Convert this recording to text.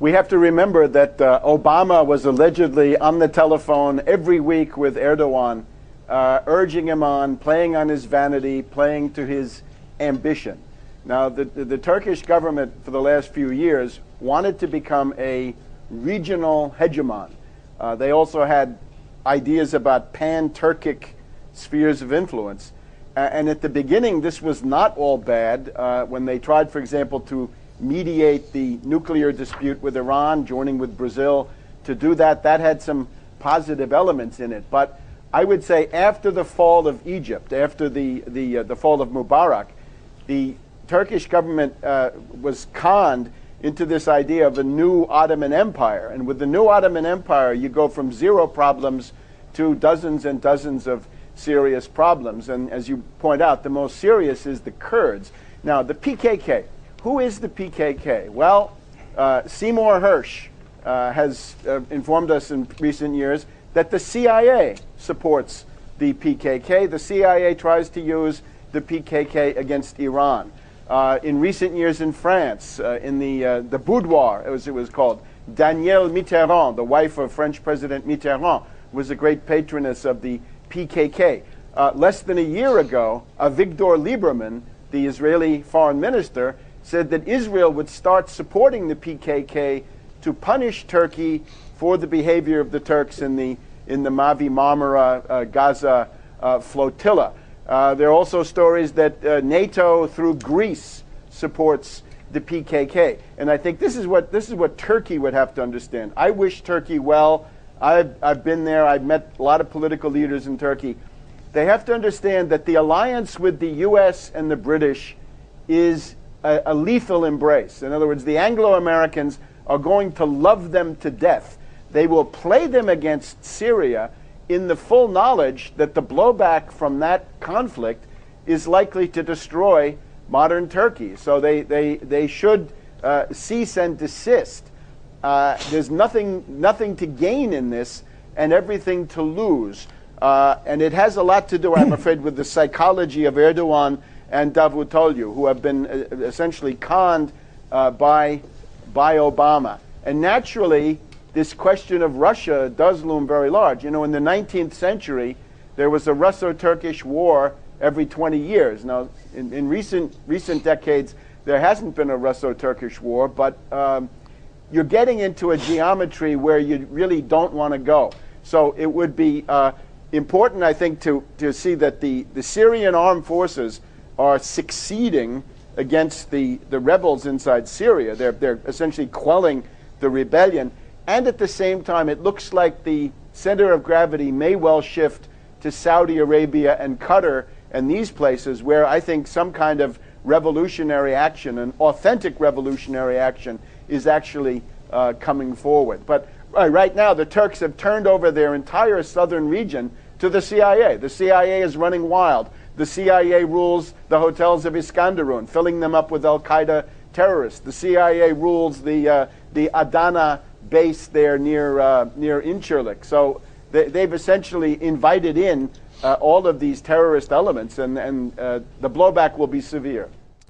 we have to remember that Obama was allegedly on the telephone every week with Erdogan, urging him on, playing on his vanity, playing to his ambition. Now, the Turkish government for the last few years wanted to become a regional hegemon. They also had ideas about pan-Turkic spheres of influence. And at the beginning, this was not all bad. When they tried, for example, to mediate the nuclear dispute with Iran, joining with Brazil, to do that, that had some positive elements in it. But I would say after the fall of Egypt, after the fall of Mubarak, the Turkish government was conned into this idea of a new Ottoman Empire. And with the new Ottoman Empire, you go from 0 problems to dozens and dozens of serious problems. And as you point out, the most serious is the Kurds. Now, the PKK. Who is the PKK? Well, Seymour Hersh has informed us in recent years that the CIA supports the PKK. The CIA tries to use the PKK against Iran. In recent years in France, in the boudoir, as it was called, Danielle Mitterrand, the wife of French President Mitterrand, was a great patroness of the PKK. Less than a year ago, Avigdor Lieberman, the Israeli foreign minister, said that Israel would start supporting the PKK to punish Turkey for the behavior of the Turks in the Mavi Marmara Gaza flotilla. There are also stories that NATO through Greece supports the PKK, and I think this is what Turkey would have to understand. I wish Turkey well. I've been there. I've met a lot of political leaders in Turkey. They have to understand that the alliance with the U.S. and the British is a lethal embrace. In other words, the Anglo-Americans are going to love them to death. They will play them against Syria in the full knowledge that the blowback from that conflict is likely to destroy modern Turkey. So they should cease and desist. There's nothing to gain in this and everything to lose. And it has a lot to do, I'm afraid, with the psychology of Erdogan and Davutoglu, who have been essentially conned by Obama. And naturally, this question of Russia does loom very large. You know, in the 19th century, there was a Russo-Turkish war every 20 years. Now, in recent decades, there hasn't been a Russo-Turkish war, but you're getting into a geometry where you really don't want to go. So it would be important, I think, to see that the Syrian armed forces are succeeding against the rebels inside Syria. They're essentially quelling the rebellion. And at the same time, it looks like the center of gravity may well shift to Saudi Arabia and Qatar and these places where I think some kind of revolutionary action, an authentic revolutionary action, is actually coming forward. But right now, the Turks have turned over their entire southern region to the CIA. The CIA is running wild. The CIA rules the hotels of Iskandarun, filling them up with al-Qaeda terrorists. The CIA rules the Adana base there near Incirlik. So they've essentially invited in all of these terrorist elements, and the blowback will be severe.